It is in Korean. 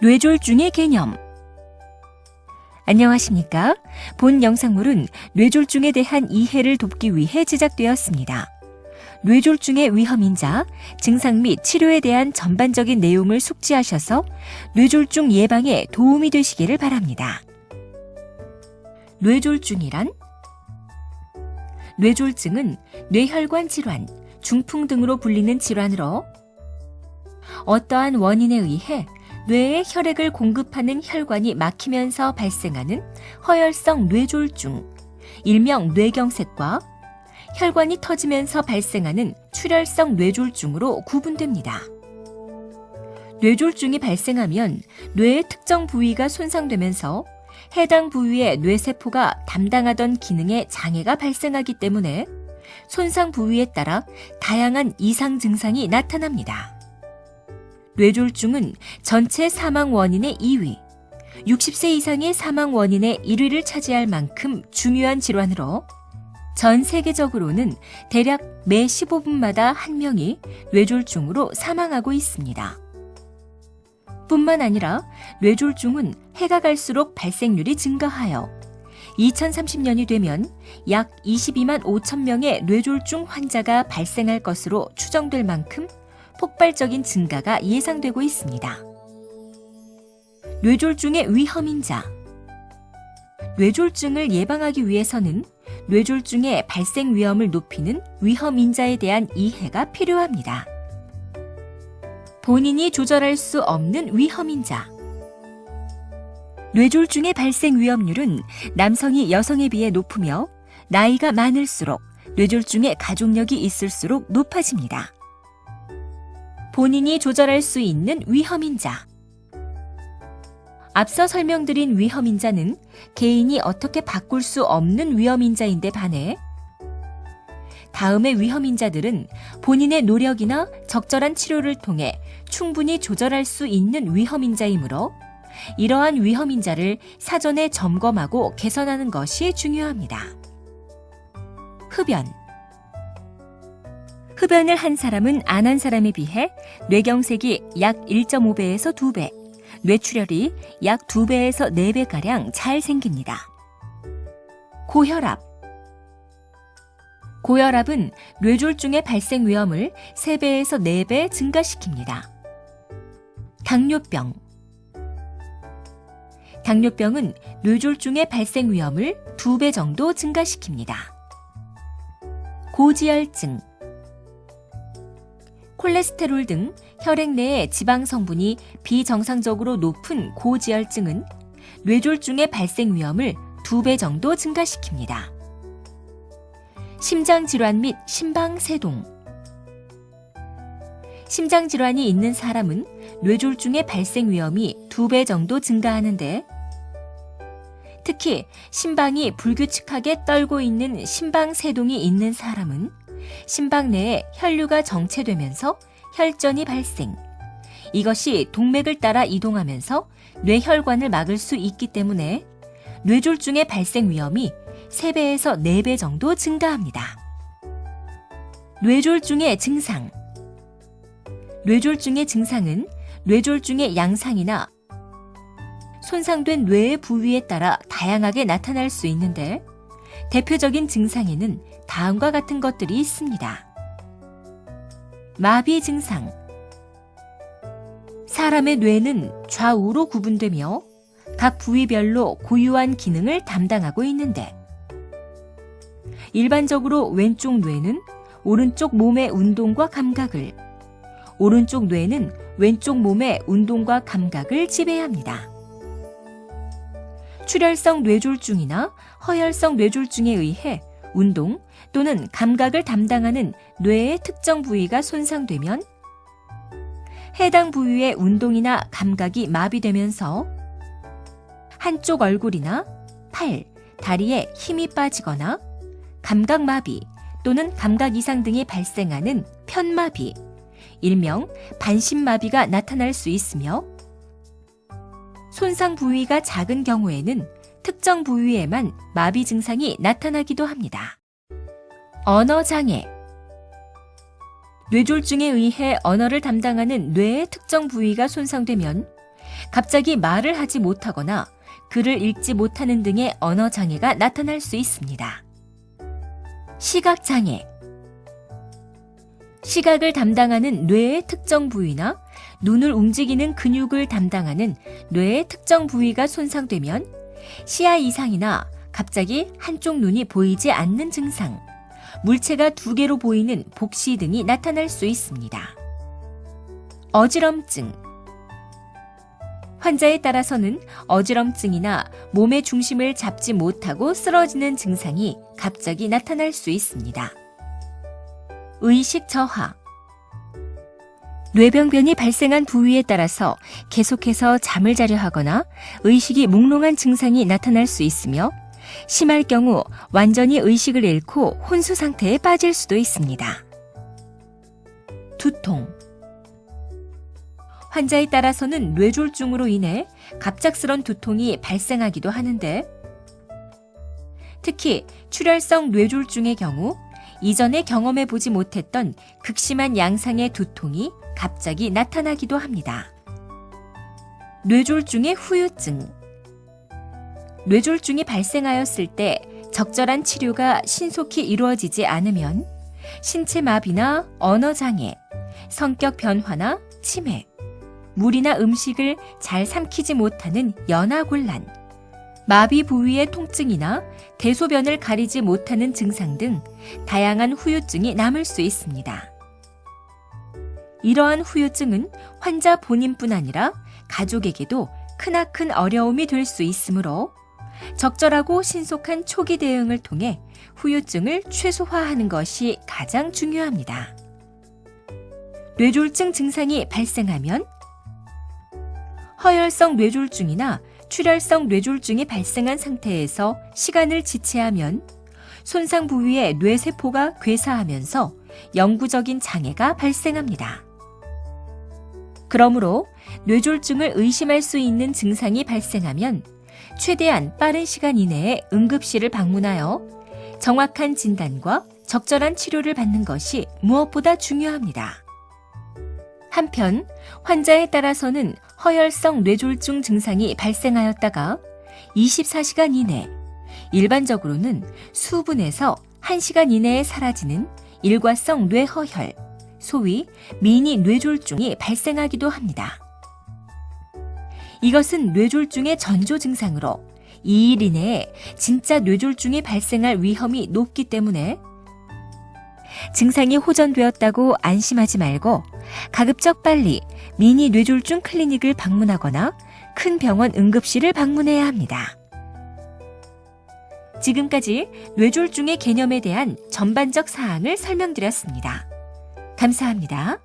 뇌졸중의 개념. 안녕하십니까? 본 영상물은 뇌졸중에 대한 이해를 돕기 위해 제작되었습니다. 뇌졸중의 위험인자, 증상 및 치료에 대한 전반적인 내용을 숙지하셔서 뇌졸중 예방에 도움이 되시기를 바랍니다. 뇌졸중이란? 뇌졸중은 뇌혈관 질환, 중풍 등으로 불리는 질환으로 어떠한 원인에 의해 뇌에 혈액을 공급하는 혈관이 막히면서 발생하는 허혈성 뇌졸중, 일명 뇌경색과 혈관이 터지면서 발생하는 출혈성 뇌졸중으로 구분됩니다. 뇌졸중이 발생하면 뇌의 특정 부위가 손상되면서 해당 부위의 뇌세포가 담당하던 기능에 장애가 발생하기 때문에 손상 부위에 따라 다양한 이상 증상이 나타납니다. 뇌졸중은 전체 사망 원인의 2위, 60세 이상의 사망 원인의 1위를 차지할 만큼 중요한 질환으로 전 세계적으로는 대략 매 15분마다 1명이 뇌졸중으로 사망하고 있습니다. 뿐만 아니라 뇌졸중은 해가 갈수록 발생률이 증가하여 2030년이 되면 약 22만 5천 명의 뇌졸중 환자가 발생할 것으로 추정될 만큼 폭발적인 증가가 예상되고 있습니다. 뇌졸중의 위험인자. 뇌졸중을 예방하기 위해서는 뇌졸중의 발생 위험을 높이는 위험인자에 대한 이해가 필요합니다. 본인이 조절할 수 없는 위험인자. 뇌졸중의 발생 위험률은 남성이 여성에 비해 높으며 나이가 많을수록 뇌졸중의 가족력이 있을수록 높아집니다. 본인이 조절할 수 있는 위험인자. 앞서 설명드린 위험인자는 개인이 어떻게 바꿀 수 없는 위험인자인데 반해 다음의 위험인자들은 본인의 노력이나 적절한 치료를 통해 충분히 조절할 수 있는 위험인자이므로 이러한 위험인자를 사전에 점검하고 개선하는 것이 중요합니다. 흡연. 흡연을 한 사람은 안 한 사람에 비해 뇌경색이 약 1.5배에서 2배, 뇌출혈이 약 2배에서 4배가량 잘 생깁니다. 고혈압. 고혈압은 뇌졸중의 발생 위험을 3배에서 4배 증가시킵니다. 당뇨병. 당뇨병은 뇌졸중의 발생 위험을 2배 정도 증가시킵니다. 고지혈증. 콜레스테롤 등 혈액 내의 지방 성분이 비정상적으로 높은 고지혈증은 뇌졸중의 발생 위험을 2배 정도 증가시킵니다. 심장질환 및 심방세동. 심장질환이 있는 사람은 뇌졸중의 발생 위험이 2배 정도 증가하는데 특히 심방이 불규칙하게 떨고 있는 심방세동이 있는 사람은 심방 내에 혈류가 정체되면서 혈전이 발생. 이것이 동맥을 따라 이동하면서 뇌혈관을 막을 수 있기 때문에 뇌졸중의 발생 위험이 3배에서 4배 정도 증가합니다. 뇌졸중의 증상. 뇌졸중의 증상은 뇌졸중의 양상이나 손상된 뇌의 부위에 따라 다양하게 나타날 수 있는데 대표적인 증상에는 다음과 같은 것들이 있습니다. 마비 증상. 사람의 뇌는 좌우로 구분되며 각 부위별로 고유한 기능을 담당하고 있는데 일반적으로 왼쪽 뇌는 오른쪽 몸의 운동과 감각을, 오른쪽 뇌는 왼쪽 몸의 운동과 감각을 지배합니다. 출혈성 뇌졸중이나 허혈성 뇌졸중에 의해 운동 또는 감각을 담당하는 뇌의 특정 부위가 손상되면 해당 부위의 운동이나 감각이 마비되면서 한쪽 얼굴이나 팔, 다리에 힘이 빠지거나 감각마비 또는 감각 이상 등이 발생하는 편마비, 일명 반신마비가 나타날 수 있으며 손상 부위가 작은 경우에는 특정 부위에만 마비 증상이 나타나기도 합니다. 언어장애. 뇌졸중에 의해 언어를 담당하는 뇌의 특정 부위가 손상되면 갑자기 말을 하지 못하거나 글을 읽지 못하는 등의 언어 장애가 나타날 수 있습니다. 시각 장애. 시각을 담당하는 뇌의 특정 부위나 눈을 움직이는 근육을 담당하는 뇌의 특정 부위가 손상되면 시야 이상이나 갑자기 한쪽 눈이 보이지 않는 증상, 물체가 두 개로 보이는 복시 등이 나타날 수 있습니다. 어지럼증. 환자에 따라서는 어지럼증이나 몸의 중심을 잡지 못하고 쓰러지는 증상이 갑자기 나타날 수 있습니다. 의식 저하. 뇌병변이 발생한 부위에 따라서 계속해서 잠을 자려 하거나 의식이 몽롱한 증상이 나타날 수 있으며 심할 경우 완전히 의식을 잃고 혼수 상태에 빠질 수도 있습니다. 두통. 환자에 따라서는 뇌졸중으로 인해 갑작스런 두통이 발생하기도 하는데 특히 출혈성 뇌졸중의 경우 이전에 경험해보지 못했던 극심한 양상의 두통이 갑자기 나타나기도 합니다. 뇌졸중의 후유증. 뇌졸중이 발생하였을 때 적절한 치료가 신속히 이루어지지 않으면 신체 마비나 언어 장애, 성격 변화나 치매, 물이나 음식을 잘 삼키지 못하는 연하곤란, 마비 부위의 통증이나 대소변을 가리지 못하는 증상 등 다양한 후유증이 남을 수 있습니다. 이러한 후유증은 환자 본인뿐 아니라 가족에게도 크나큰 어려움이 될 수 있으므로 적절하고 신속한 초기 대응을 통해 후유증을 최소화하는 것이 가장 중요합니다. 뇌졸중 증상이 발생하면 허혈성 뇌졸중이나 출혈성 뇌졸중이 발생한 상태에서 시간을 지체하면 손상 부위의 뇌세포가 괴사하면서 영구적인 장애가 발생합니다. 그러므로 뇌졸중을 의심할 수 있는 증상이 발생하면 최대한 빠른 시간 이내에 응급실을 방문하여 정확한 진단과 적절한 치료를 받는 것이 무엇보다 중요합니다. 한편 환자에 따라서는 허혈성 뇌졸중 증상이 발생하였다가 24시간 이내, 일반적으로는 수분에서 1시간 이내에 사라지는 일과성 뇌허혈, 소위 미니 뇌졸중이 발생하기도 합니다. 이것은 뇌졸중의 전조 증상으로 2일 이내에 진짜 뇌졸중이 발생할 위험이 높기 때문에 증상이 호전되었다고 안심하지 말고 가급적 빨리 미니 뇌졸중 클리닉을 방문하거나 큰 병원 응급실을 방문해야 합니다. 지금까지 뇌졸중의 개념에 대한 전반적 사항을 설명드렸습니다. 감사합니다.